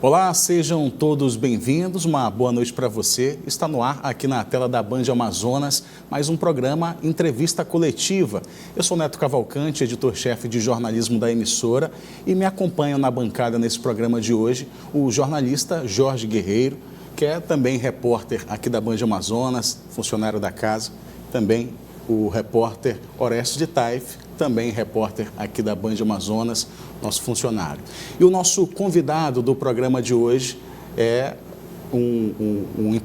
Olá, sejam todos bem-vindos, uma boa noite para você. Está no ar, aqui na tela da Band Amazonas, mais um programa Entrevista Coletiva. Eu sou Neto Cavalcante, editor-chefe de jornalismo da emissora, e me acompanham na bancada nesse programa de hoje o jornalista Jorge Guerreiro, que é também repórter aqui da Band Amazonas, funcionário da casa, também o repórter Orestes de Taif, também repórter aqui da Band Amazonas, nosso funcionário. E o nosso convidado do programa de hoje é um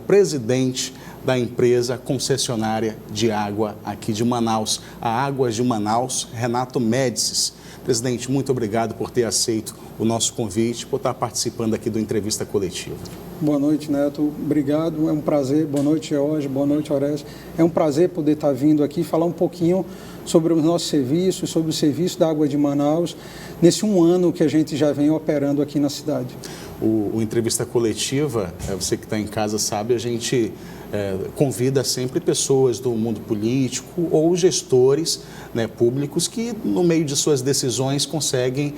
presidente da empresa concessionária de água aqui de Manaus, a Águas de Manaus, Renato Médicis. Presidente, muito obrigado por ter aceito o nosso convite, por estar participando aqui do Entrevista Coletiva. Boa noite, Neto. Obrigado. É um prazer. Boa noite, George. Boa noite, Orestes. É um prazer poder estar vindo aqui falar um pouquinho sobre os nossos serviços, sobre o serviço da Água de Manaus, nesse um ano que a gente já vem operando aqui na cidade. O Entrevista Coletiva, você que está em casa sabe, a gente convida sempre pessoas do mundo político ou gestores, né, públicos que, no meio de suas decisões, conseguem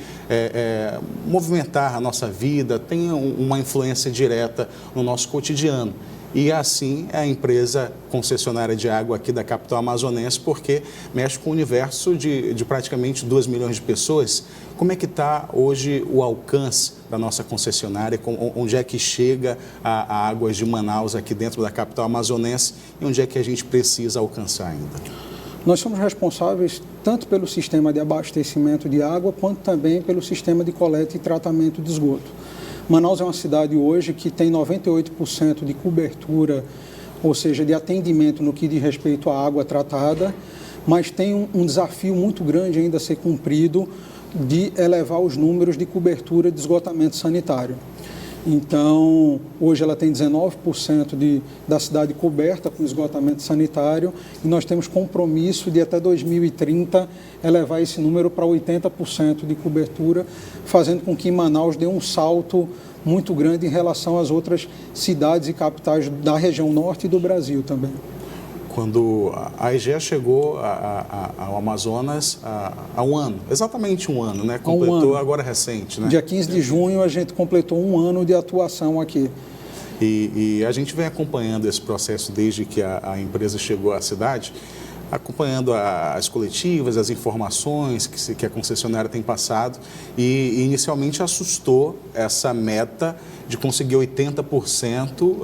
movimentar a nossa vida, têm uma influência direta no nosso cotidiano. E assim é a empresa concessionária de água aqui da capital amazonense, porque mexe com o universo de praticamente 2 milhões de pessoas. Como é que está hoje o alcance da nossa concessionária? Onde é que chega a Águas de Manaus aqui dentro da capital amazonense e onde é que a gente precisa alcançar ainda? Nós somos responsáveis tanto pelo sistema de abastecimento de água, quanto também pelo sistema de coleta e tratamento de esgoto. Manaus é uma cidade hoje que tem 98% de cobertura, ou seja, de atendimento no que diz respeito à água tratada, mas tem um desafio muito grande ainda a ser cumprido de elevar os números de cobertura de esgotamento sanitário. Então, hoje ela tem 19% da cidade coberta com esgotamento sanitário e nós temos compromisso de até 2030 elevar esse número para 80% de cobertura, fazendo com que Manaus dê um salto muito grande em relação às outras cidades e capitais da região norte e do Brasil também. Quando a EGEA chegou ao Amazonas há um ano, exatamente um ano, né? Completou agora recente, né? Dia 15 de junho a gente completou um ano de atuação aqui. E a gente vem acompanhando esse processo desde que a empresa chegou à cidade, acompanhando as coletivas, as informações que a concessionária tem passado e inicialmente assustou essa meta de conseguir 80%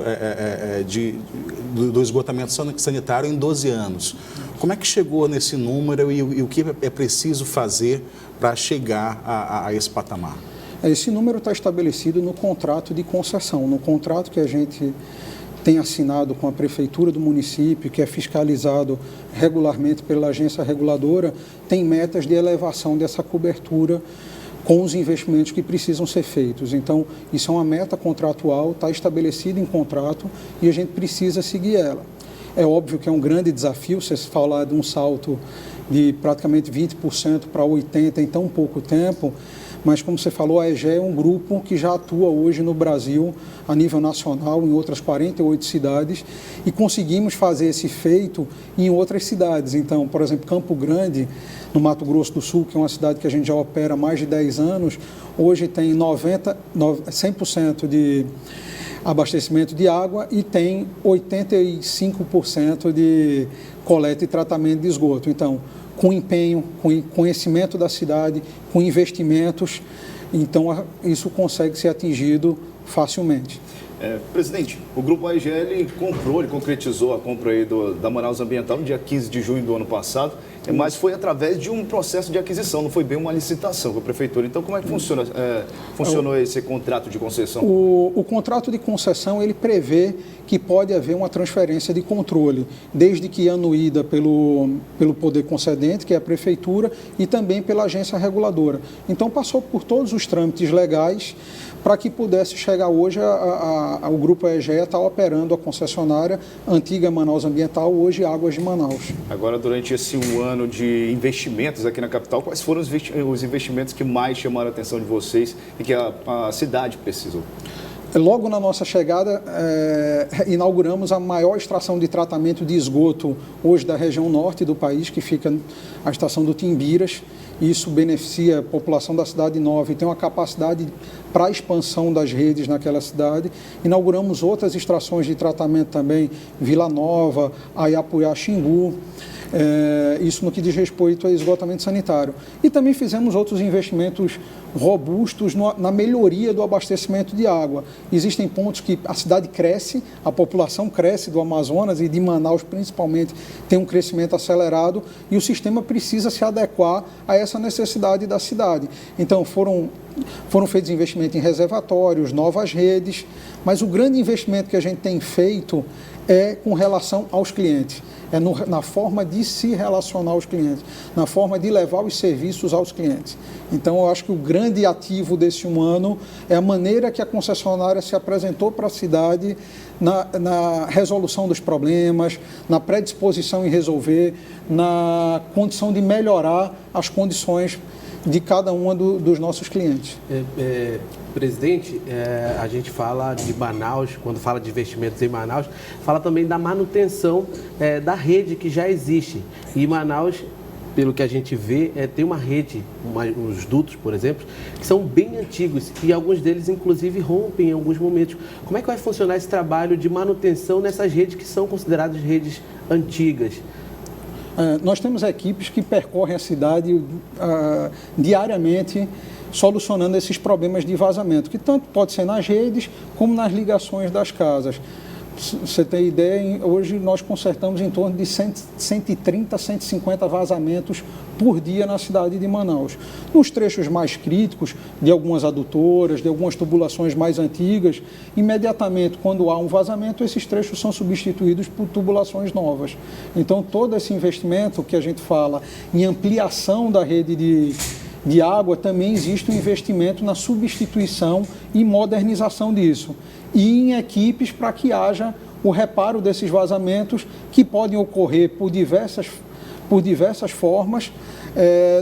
do esgotamento sanitário em 12 anos. Como é que chegou nesse número e o que é preciso fazer para chegar a esse patamar? Esse número está estabelecido no contrato de concessão, no contrato que a gente tem assinado com a prefeitura do município, que é fiscalizado regularmente pela agência reguladora, tem metas de elevação dessa cobertura com os investimentos que precisam ser feitos. Então, isso é uma meta contratual, está estabelecida em contrato e a gente precisa seguir ela. É óbvio que é um grande desafio, você falar de um salto de praticamente 20% para 80% em tão pouco tempo, mas, como você falou, a EGEA é um grupo que já atua hoje no Brasil, a nível nacional, em outras 48 cidades, e conseguimos fazer esse feito em outras cidades. Então, por exemplo, Campo Grande, no Mato Grosso do Sul, que é uma cidade que a gente já opera há mais de 10 anos, hoje tem 100% de abastecimento de água e tem 85% de coleta e tratamento de esgoto. Então, com empenho, com conhecimento da cidade, com investimentos, então isso consegue ser atingido facilmente. Presidente, o Grupo AEGEA concretizou a compra aí da Manaus Ambiental no dia 15 de junho do ano passado, mas foi através de um processo de aquisição, não foi bem uma licitação com a prefeitura. Então, como é que funcionou esse contrato de concessão? O contrato de concessão, ele prevê que pode haver uma transferência de controle, desde que anuída pelo poder concedente, que é a prefeitura, e também pela agência reguladora. Então, passou por todos os trâmites legais para que pudesse chegar hoje o Grupo AEGEA está operando a concessionária antiga Manaus Ambiental, hoje Águas de Manaus. Agora, durante esse um ano de investimentos aqui na capital, quais foram os investimentos que mais chamaram a atenção de vocês e que a cidade precisou? Logo na nossa chegada, inauguramos a maior estação de tratamento de esgoto hoje da região norte do país, que fica a estação do Timbiras. Isso beneficia a população da cidade nova e tem uma capacidade para a expansão das redes naquela cidade. Inauguramos outras estações de tratamento também, Vila Nova, Ayapuiá, Xingu. Isso no que diz respeito a esgotamento sanitário. E também fizemos outros investimentos robustos na melhoria do abastecimento de água. Existem pontos que a cidade cresce, a população cresce do Amazonas e de Manaus principalmente tem um crescimento acelerado e o sistema precisa se adequar a essa necessidade da cidade. Então foram feitos investimentos em reservatórios, novas redes, mas o grande investimento que a gente tem feito é com relação aos clientes. Na forma de se relacionar aos clientes, na forma de levar os serviços aos clientes. Então, eu acho que o grande ativo desse ano é a maneira que a concessionária se apresentou para a cidade na resolução dos problemas, na predisposição em resolver, na condição de melhorar as condições de cada um dos nossos clientes. Presidente, a gente fala de Manaus, quando fala de investimentos em Manaus, fala também da manutenção da rede que já existe. E Manaus, pelo que a gente vê, tem uma rede, os dutos, por exemplo, que são bem antigos e alguns deles, inclusive, rompem em alguns momentos. Como é que vai funcionar esse trabalho de manutenção nessas redes que são consideradas redes antigas? Nós temos equipes que percorrem a cidade diariamente solucionando esses problemas de vazamento, que tanto pode ser nas redes como nas ligações das casas. Você tem ideia, hoje nós consertamos em torno de 130, 150 vazamentos por dia na cidade de Manaus. Nos trechos mais críticos, de algumas adutoras, de algumas tubulações mais antigas, imediatamente quando há um vazamento, esses trechos são substituídos por tubulações novas. Então, todo esse investimento que a gente fala em ampliação da rede de água, também existe um investimento na substituição e modernização disso. E em equipes para que haja o reparo desses vazamentos que podem ocorrer por diversas formas,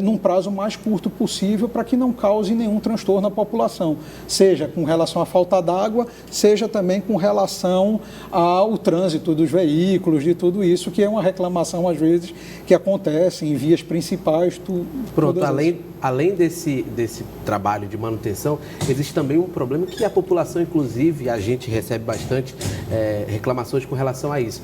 num prazo mais curto possível, para que não cause nenhum transtorno à população, seja com relação à falta d'água, seja também com relação ao trânsito dos veículos, de tudo isso, que é uma reclamação, às vezes, que acontece em vias principais. Pronto, além desse trabalho de manutenção, existe também um problema que a população, inclusive, a gente recebe bastante reclamações com relação a isso.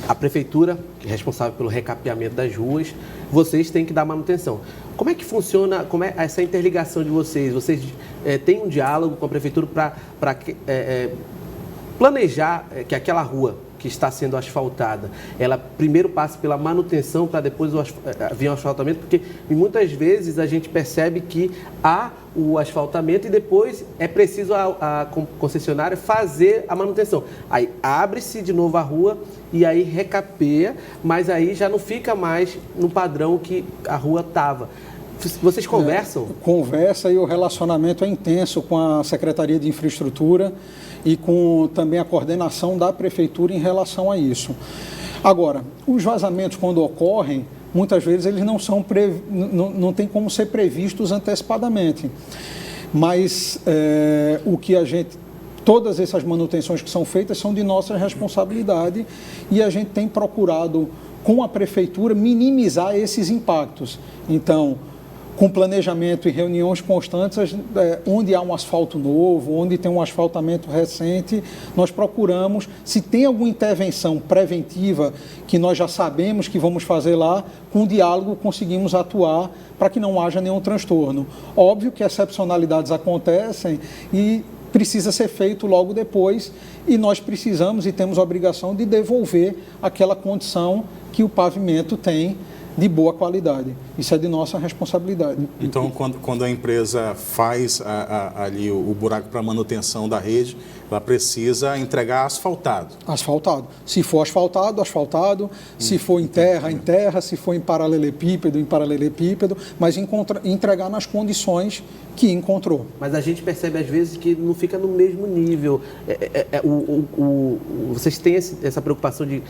A prefeitura, que é responsável pelo recapeamento das ruas, vocês têm que dar manutenção. Como é que funciona, como é essa interligação de vocês? Vocês têm um diálogo com a prefeitura para planejar que aquela rua que está sendo asfaltada, ela primeiro passe pela manutenção para depois vir o asfaltamento, porque muitas vezes a gente percebe que há o asfaltamento e depois é preciso a concessionária fazer a manutenção. Aí abre-se de novo a rua e aí recapeia, mas aí já não fica mais no padrão que a rua estava. Vocês conversam? Conversa, e o relacionamento é intenso com a Secretaria de Infraestrutura e com também a coordenação da Prefeitura em relação a isso. Agora, os vazamentos, quando ocorrem, muitas vezes eles não tem como ser previstos antecipadamente. Mas todas essas manutenções que são feitas são de nossa responsabilidade e a gente tem procurado, com a Prefeitura, minimizar esses impactos. Então, com planejamento e reuniões constantes, onde há um asfalto novo, onde tem um asfaltamento recente, nós procuramos, se tem alguma intervenção preventiva que nós já sabemos que vamos fazer lá, com diálogo conseguimos atuar para que não haja nenhum transtorno. Óbvio que excepcionalidades acontecem e precisa ser feito logo depois, e nós precisamos e temos a obrigação de devolver aquela condição que o pavimento tem de boa qualidade. Isso é de nossa responsabilidade. Então, quando a empresa faz ali o buraco para manutenção da rede, ela precisa entregar asfaltado. Asfaltado. Se for asfaltado, asfaltado. Se for em terra. Se for em paralelepípedo. Mas entregar nas condições que encontrou. Mas a gente percebe às vezes que não fica no mesmo nível. Vocês têm essa preocupação de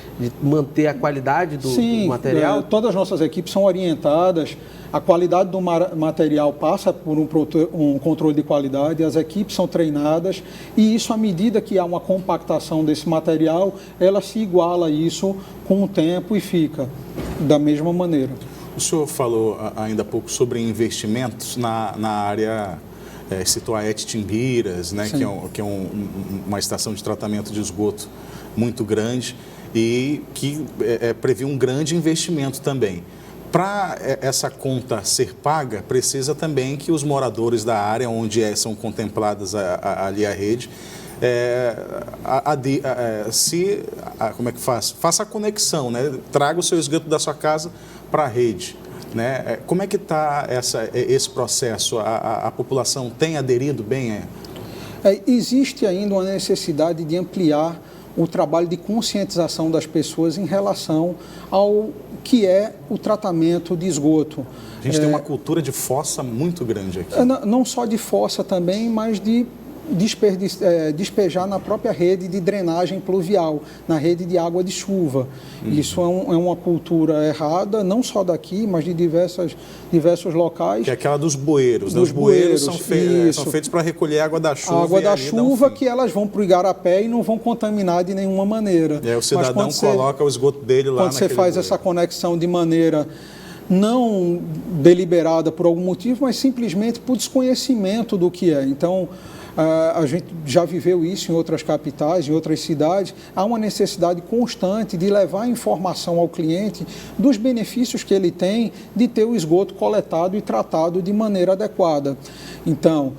manter a qualidade do material? Sim, todas as nossas equipes são orientadas. A qualidade do material passa por um controle de qualidade, as equipes são treinadas e isso, à medida que há uma compactação desse material, ela se iguala a isso com o tempo e fica da mesma maneira. O senhor falou ainda há pouco sobre investimentos na área, citou a ET Timbiras, né, que é uma estação de tratamento de esgoto muito grande e que prevê um grande investimento também. Para essa conta ser paga, precisa também que os moradores da área onde são contempladas ali a rede, como é que faz? Faça a conexão, né? Traga o seu esgoto da sua casa para a rede. Né? Como é que está esse processo? A população tem aderido bem? Existe ainda uma necessidade de ampliar o trabalho de conscientização das pessoas em relação ao que é o tratamento de esgoto. A gente tem uma cultura de fossa muito grande aqui. Não só de fossa também, mas de despejar na própria rede de drenagem pluvial, na rede de água de chuva. Isso é uma cultura errada, não só daqui, mas de diversos locais. Que é aquela dos bueiros. Os bueiros são feitos para recolher água da chuva. A água da chuva que elas vão para o igarapé e não vão contaminar de nenhuma maneira. O cidadão coloca o esgoto dele lá. Quando você faz essa conexão de maneira não deliberada por algum motivo, mas simplesmente por desconhecimento do que é. Então, a gente já viveu isso em outras capitais, em outras cidades. Há uma necessidade constante de levar informação ao cliente dos benefícios que ele tem de ter o esgoto coletado e tratado de maneira adequada. Então,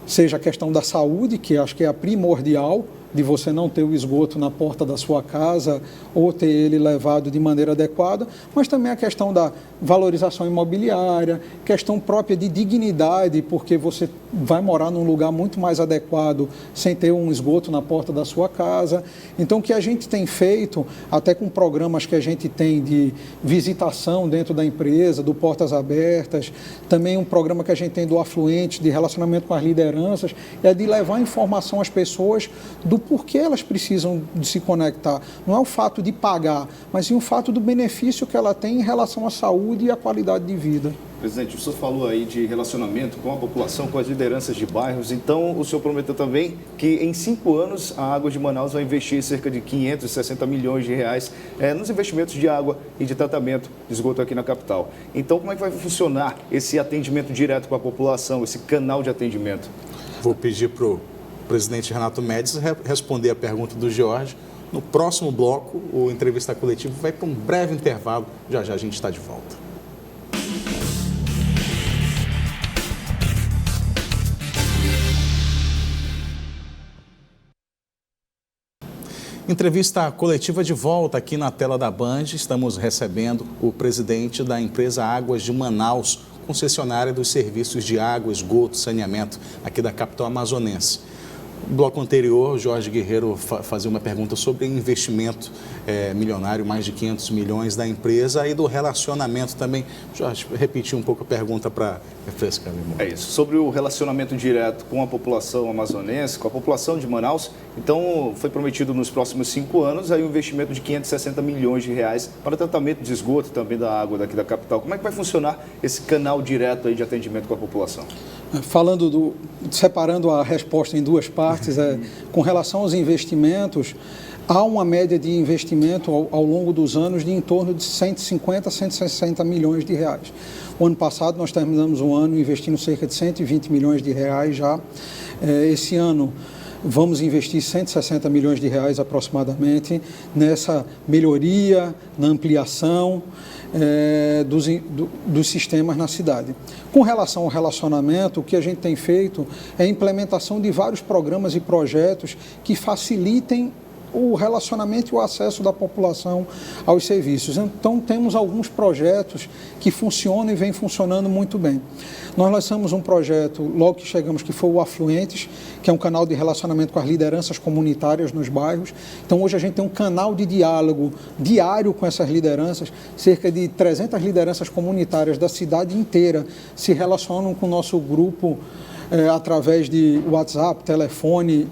seja a questão da saúde, que acho que é a primordial, de você não ter o esgoto na porta da sua casa ou ter ele levado de maneira adequada, mas também a questão da valorização imobiliária, questão própria de dignidade, porque você vai morar num lugar muito mais adequado sem ter um esgoto na porta da sua casa. Então, o que a gente tem feito, até com programas que a gente tem de visitação dentro da empresa, do Portas Abertas, também um programa que a gente tem do Afluente, de relacionamento com as lideranças, é de levar informação às pessoas do porquê elas precisam de se conectar. Não é o fato de pagar, mas sim o fato do benefício que ela tem em relação à saúde e à qualidade de vida. Presidente, o senhor falou aí de relacionamento com a população, com as lideranças de bairros. Então, o senhor prometeu também que em 5 anos a Águas de Manaus vai investir cerca de 560 milhões de reais nos investimentos de água e de tratamento de esgoto aqui na capital. Então, como é que vai funcionar esse atendimento direto com a população, esse canal de atendimento? Vou pedir para o presidente Renato Médici responder a pergunta do Jorge. No próximo bloco, o Entrevista Coletiva vai para um breve intervalo. Já a gente está de volta. Entrevista coletiva de volta aqui na tela da Band. Estamos recebendo o presidente da empresa Águas de Manaus, concessionária dos serviços de água, esgoto, saneamento aqui da capital amazonense. No bloco anterior, Jorge Guerreiro fazia uma pergunta sobre investimento milionário, mais de 500 milhões da empresa, e do relacionamento também. Jorge, repetir um pouco a pergunta para refrescar a memória. É isso, sobre o relacionamento direto com a população amazonense, com a população de Manaus. Então, foi prometido nos próximos 5 anos aí um investimento de 560 milhões de reais para tratamento de esgoto também da água daqui da capital. Como é que vai funcionar esse canal direto aí de atendimento com a população? Separando a resposta em duas partes, com relação aos investimentos, há uma média de investimento ao longo dos anos de em torno de 150 a 160 milhões de reais. O ano passado nós terminamos o ano investindo cerca de 120 milhões de reais já. Esse ano vamos investir 160 milhões de reais aproximadamente nessa melhoria, na ampliação dos sistemas na cidade. Com relação ao relacionamento, o que a gente tem feito é a implementação de vários programas e projetos que facilitem o relacionamento e o acesso da população aos serviços. Então, temos alguns projetos que funcionam e vêm funcionando muito bem. Nós lançamos um projeto, logo que chegamos, que foi o Afluentes, que é um canal de relacionamento com as lideranças comunitárias nos bairros. Então, hoje a gente tem um canal de diálogo diário com essas lideranças. Cerca de 300 lideranças comunitárias da cidade inteira se relacionam com o nosso grupo através de WhatsApp, telefone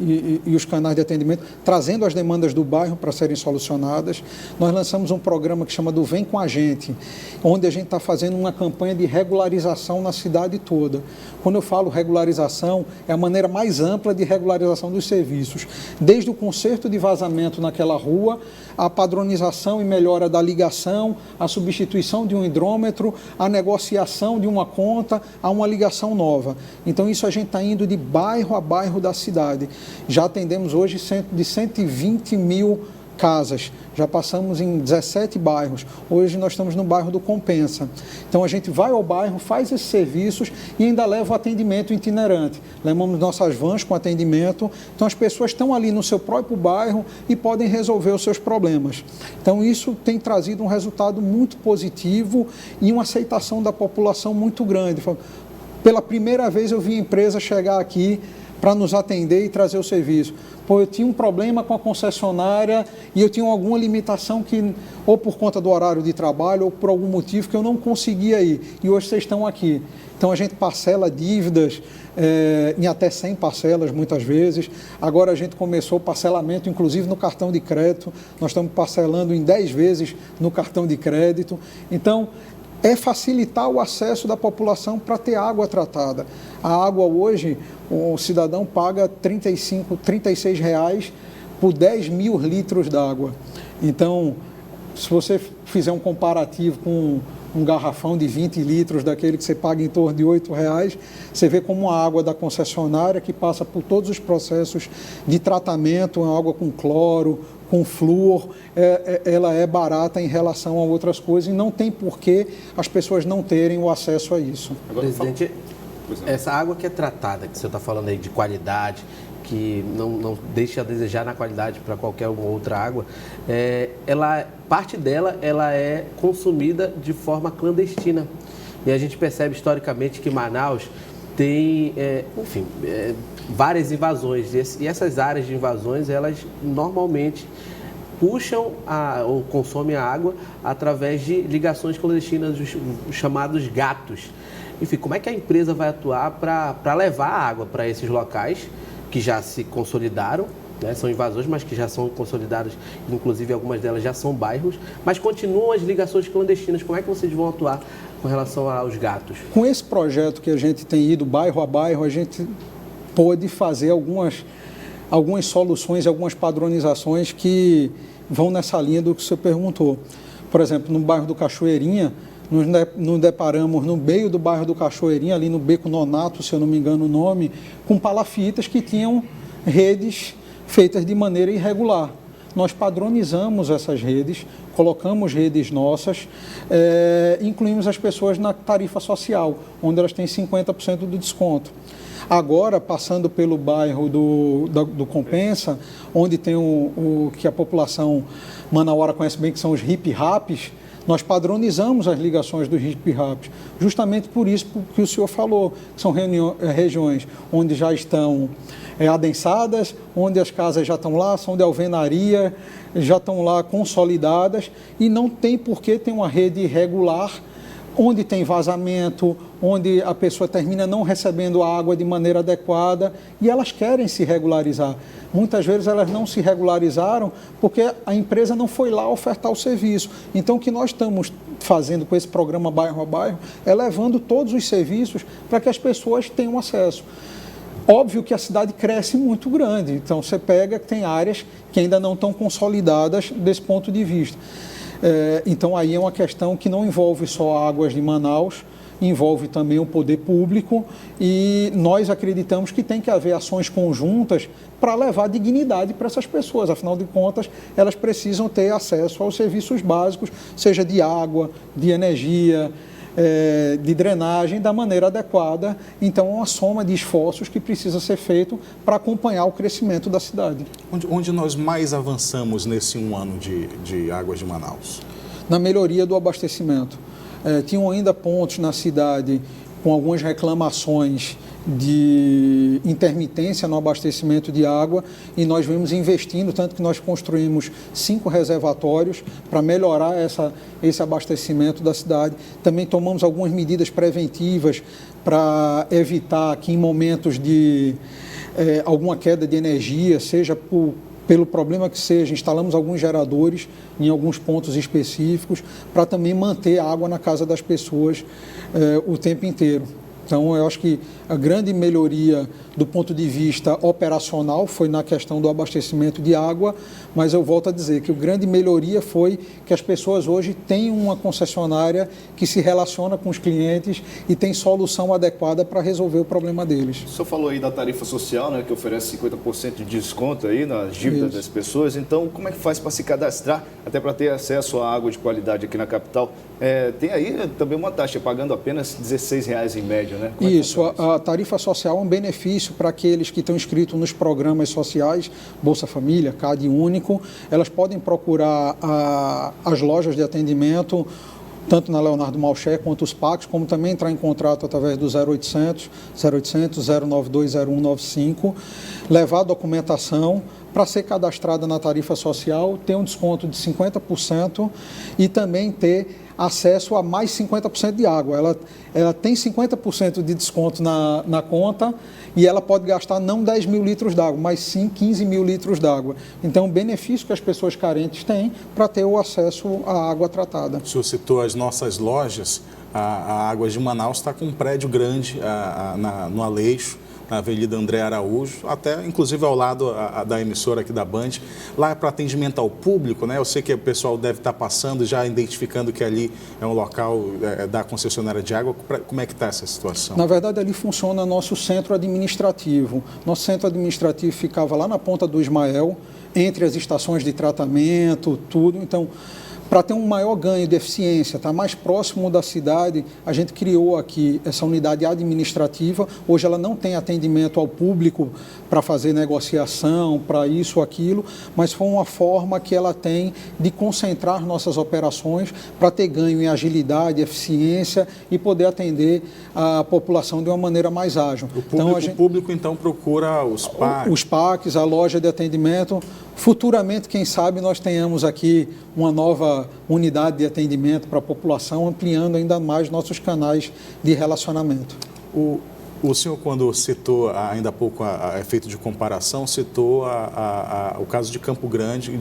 e os canais de atendimento, trazendo as demandas do bairro para serem solucionadas. Nós lançamos um programa que chama do Vem com a Gente, onde a gente está fazendo uma campanha de regularização na cidade toda. Quando eu falo regularização, é a maneira mais ampla de regularização dos serviços, desde o conserto de vazamento naquela rua, a padronização e melhora da ligação, a substituição de um hidrômetro, a negociação de uma conta, a uma ligação nova. Então, isso a gente está indo de bairro a bairro da cidade. Já atendemos hoje de 120 mil casas, já passamos em 17 bairros. Hoje nós estamos no bairro do Compensa. Então a gente vai ao bairro, faz esses serviços e ainda leva o atendimento itinerante. Levamos nossas vans com atendimento, então as pessoas estão ali no seu próprio bairro e podem resolver os seus problemas. Então isso tem trazido um resultado muito positivo e uma aceitação da população muito grande. Pela primeira vez eu vi a empresa chegar aqui para nos atender e trazer o serviço. Pô, eu tinha um problema com a concessionária e eu tinha alguma limitação que, ou por conta do horário de trabalho, ou por algum motivo que eu não conseguia ir. E hoje vocês estão aqui. Então a gente parcela dívidas em até 100 parcelas, muitas vezes. Agora a gente começou o parcelamento, inclusive no cartão de crédito. Nós estamos parcelando em 10 vezes no cartão de crédito. Então, é facilitar o acesso da população para ter água tratada. A água hoje, o cidadão paga R$ 36 por 10 mil litros d'água. Então, se você fizer um comparativo com um garrafão de 20 litros, daquele que você paga em torno de R$ 8,00, você vê como a água da concessionária, que passa por todos os processos de tratamento, uma água com cloro, com flúor, ela é barata em relação a outras coisas e não tem por que as pessoas não terem o acesso a isso. Agora, presidente, essa água que é tratada, que você está falando aí de qualidade, que não deixa a desejar na qualidade para qualquer outra água, parte dela ela é consumida de forma clandestina. E a gente percebe historicamente que Manaus tem, várias invasões. E essas áreas de invasões, elas normalmente puxam ou consomem a água através de ligações clandestinas, os chamados gatos. Enfim, como é que a empresa vai atuar para levar a água para esses locais que já se consolidaram, né? São invasões, mas que já são consolidadas, inclusive algumas delas já são bairros, mas continuam as ligações clandestinas. Como é que vocês vão atuar com relação aos gatos? Com esse projeto que a gente tem ido bairro a bairro, a gente pôde fazer algumas soluções, algumas padronizações que vão nessa linha do que você perguntou. Por exemplo, no bairro do Cachoeirinha, nos deparamos no meio do bairro do Cachoeirinha, ali no Beco Nonato, se eu não me engano o nome, com palafitas que tinham redes feitas de maneira irregular. Nós padronizamos essas redes, colocamos redes nossas, incluímos as pessoas na tarifa social, onde elas têm 50% do desconto. Agora, passando pelo bairro do Compensa, onde tem o que a população manauara conhece bem, que são os hip-raps, nós padronizamos as ligações dos hip-raps, justamente por isso que o senhor falou, que são regiões onde já estão adensadas, onde as casas já estão lá, são de alvenaria, já estão lá consolidadas e não tem por que ter uma rede irregular, onde tem vazamento, onde a pessoa termina não recebendo a água de maneira adequada e elas querem se regularizar. Muitas vezes elas não se regularizaram porque a empresa não foi lá ofertar o serviço. Então, o que nós estamos fazendo com esse programa Bairro a Bairro é levando todos os serviços para que as pessoas tenham acesso. Óbvio que a cidade cresce muito grande, então você pega que tem áreas que ainda não estão consolidadas desse ponto de vista. Então, aí é uma questão que não envolve só Águas de Manaus, envolve também o poder público e nós acreditamos que tem que haver ações conjuntas para levar dignidade para essas pessoas. Afinal de contas, elas precisam ter acesso aos serviços básicos, seja de água, de energia, de drenagem da maneira adequada. Então, é uma soma de esforços que precisa ser feito para acompanhar o crescimento da cidade. Onde nós mais avançamos nesse 1 ano de Águas de Manaus? Na melhoria do abastecimento. Tinham ainda pontos na cidade com algumas reclamações de intermitência no abastecimento de água, e nós vimos investindo, tanto que nós construímos 5 reservatórios para melhorar esse abastecimento da cidade. Também tomamos algumas medidas preventivas para evitar que em momentos de alguma queda de energia, seja pelo problema que seja, instalamos alguns geradores em alguns pontos específicos para também manter a água na casa das pessoas o tempo inteiro. Então, eu acho que a grande melhoria do ponto de vista operacional foi na questão do abastecimento de água, mas eu volto a dizer que a grande melhoria foi que as pessoas hoje têm uma concessionária que se relaciona com os clientes e tem solução adequada para resolver o problema deles. O senhor falou aí da tarifa social, né, que oferece 50% de desconto aí nas dívidas das pessoas. Então, como é que faz para se cadastrar, até para ter acesso à água de qualidade aqui na capital? Tem aí também uma taxa, pagando apenas R$16 em média, né? Isso, a tarifa social é um benefício para aqueles que estão inscritos nos programas sociais, Bolsa Família, CAD Único. Elas podem procurar as lojas de atendimento, tanto na Leonardo Malcher quanto os PACs, como também entrar em contato através do 0800 092 0195, levar a documentação para ser cadastrada na tarifa social, ter um desconto de 50% e também ter acesso a mais 50% de água. Ela tem 50% de desconto na conta e ela pode gastar não 10 mil litros d'água, mas sim 15 mil litros d'água. Então, o benefício que as pessoas carentes têm para ter o acesso à água tratada. O senhor citou as nossas lojas. A Águas de Manaus está com um prédio grande no Aleixo, na Avenida André Araújo, até inclusive ao lado da emissora aqui da Band. Lá é para atendimento ao público, né? Eu sei que o pessoal deve estar passando, já identificando que ali é um local da concessionária de água. Como é que está essa situação? Na verdade, ali funciona nosso centro administrativo. Nosso centro administrativo ficava lá na Ponta do Ismael, entre as estações de tratamento, tudo. Então, para ter um maior ganho de eficiência, estar mais próximo da cidade, a gente criou aqui essa unidade administrativa. Hoje ela não tem atendimento ao público para fazer negociação, para isso ou aquilo, mas foi uma forma que ela tem de concentrar nossas operações para ter ganho em agilidade, eficiência e poder atender a população de uma maneira mais ágil. O público, então, procura os PACs? Os PACs, a loja de atendimento. Futuramente, quem sabe, nós tenhamos aqui uma nova unidade de atendimento para a população, ampliando ainda mais nossos canais de relacionamento. O senhor, quando citou ainda há pouco a efeito de comparação, citou o caso de Campo Grande,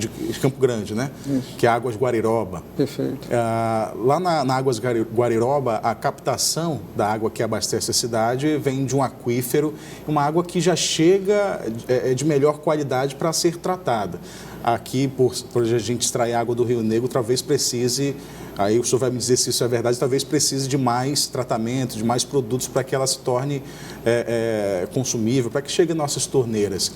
né? Isso. Que é Águas Guariroba. Perfeito. Lá na Águas Guariroba, a captação da água que abastece a cidade vem de um aquífero, uma água que já chega de melhor qualidade para ser tratada. Aqui, por a gente extrair água do Rio Negro, talvez precise, aí o senhor vai me dizer se isso é verdade, talvez precise de mais tratamento, de mais produtos para que ela se torne consumível, para que chegue em nossas torneiras.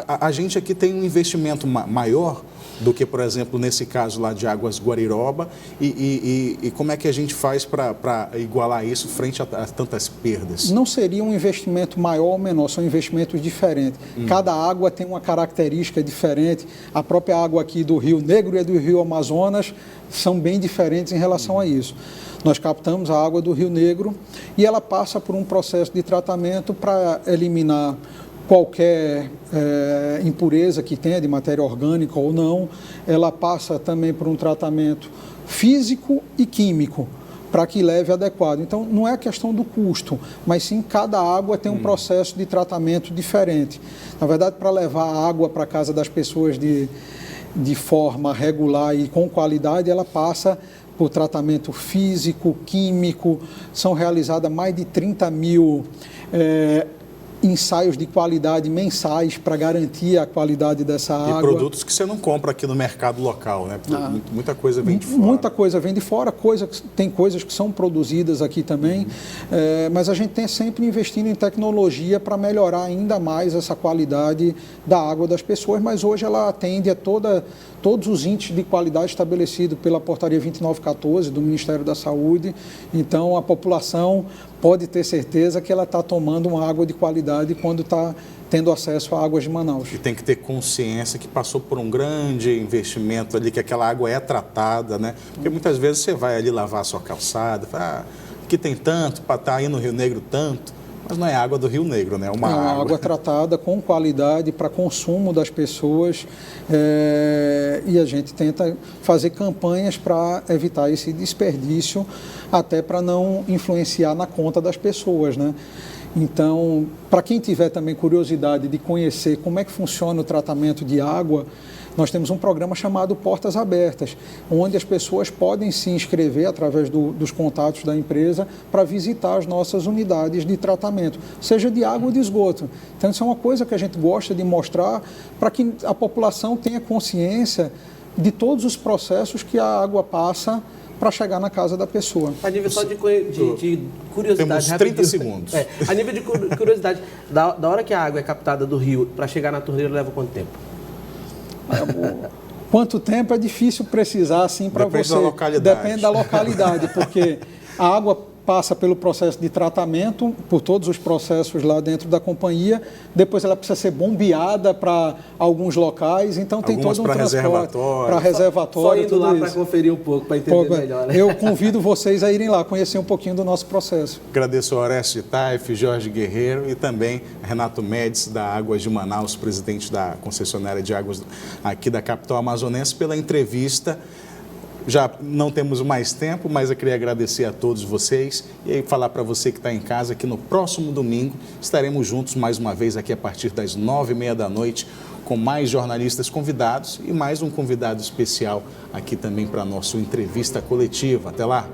A gente aqui tem um investimento maior do que, por exemplo, nesse caso lá de Águas Guariroba, e como é que a gente faz para igualar isso frente a tantas perdas? Não seria um investimento maior ou menor, são investimentos diferentes. Cada água tem uma característica diferente. A própria água aqui do Rio Negro e do Rio Amazonas são bem diferentes em relação a isso. Nós captamos a água do Rio Negro e ela passa por um processo de tratamento para eliminar qualquer impureza que tenha de matéria orgânica ou não. Ela passa também por um tratamento físico e químico para que leve adequado. Então, não é a questão do custo, mas sim cada água tem um processo de tratamento diferente. Na verdade, para levar a água para a casa das pessoas de forma regular e com qualidade, ela passa por tratamento físico, químico. São realizadas mais de 30 mil ensaios de qualidade mensais para garantir a qualidade dessa água. E produtos que você não compra aqui no mercado local, né? Muita coisa vem de fora. Muita coisa vem de fora, tem coisas que são produzidas aqui também, mas a gente tem sempre investindo em tecnologia para melhorar ainda mais essa qualidade da água das pessoas, mas hoje ela atende a todos os índices de qualidade estabelecidos pela portaria 2914 do Ministério da Saúde. Então, a população pode ter certeza que ela está tomando uma água de qualidade quando está tendo acesso a águas de Manaus. E tem que ter consciência que passou por um grande investimento ali, que aquela água é tratada, né? Porque muitas vezes você vai ali lavar a sua calçada, fala, aqui tem tanto, para estar aí no Rio Negro tanto, mas não é água do Rio Negro, né? É uma água tratada com qualidade para consumo das pessoas, e a gente tenta fazer campanhas para evitar esse desperdício, até para não influenciar na conta das pessoas, né? Então, para quem tiver também curiosidade de conhecer como é que funciona o tratamento de água, nós temos um programa chamado Portas Abertas, onde as pessoas podem se inscrever através dos contatos da empresa para visitar as nossas unidades de tratamento, seja de água ou de esgoto. Então, isso é uma coisa que a gente gosta de mostrar para que a população tenha consciência de todos os processos que a água passa para chegar na casa da pessoa. A nível só de curiosidade... Temos 30 segundos. A nível de curiosidade, da hora que a água é captada do rio para chegar na torneira, leva quanto tempo? Quanto tempo é difícil precisar assim para você. Depende da localidade. Depende da localidade, porque a água passa pelo processo de tratamento, por todos os processos lá dentro da companhia, depois ela precisa ser bombeada para alguns locais, então tem todo um transporte para reservatório. Só indo lá para conferir um pouco, para entender melhor. Né? Eu convido vocês a irem lá, conhecer um pouquinho do nosso processo. Agradeço ao Orestes de Taif, Jorge Guerreiro e também Renato Médici, da Águas de Manaus, presidente da concessionária de águas aqui da capital amazonense, pela entrevista. Já não temos mais tempo, mas eu queria agradecer a todos vocês e aí falar para você que está em casa que no próximo domingo estaremos juntos mais uma vez aqui a partir das 9h30 da noite com mais jornalistas convidados e mais um convidado especial aqui também para a nossa entrevista coletiva. Até lá!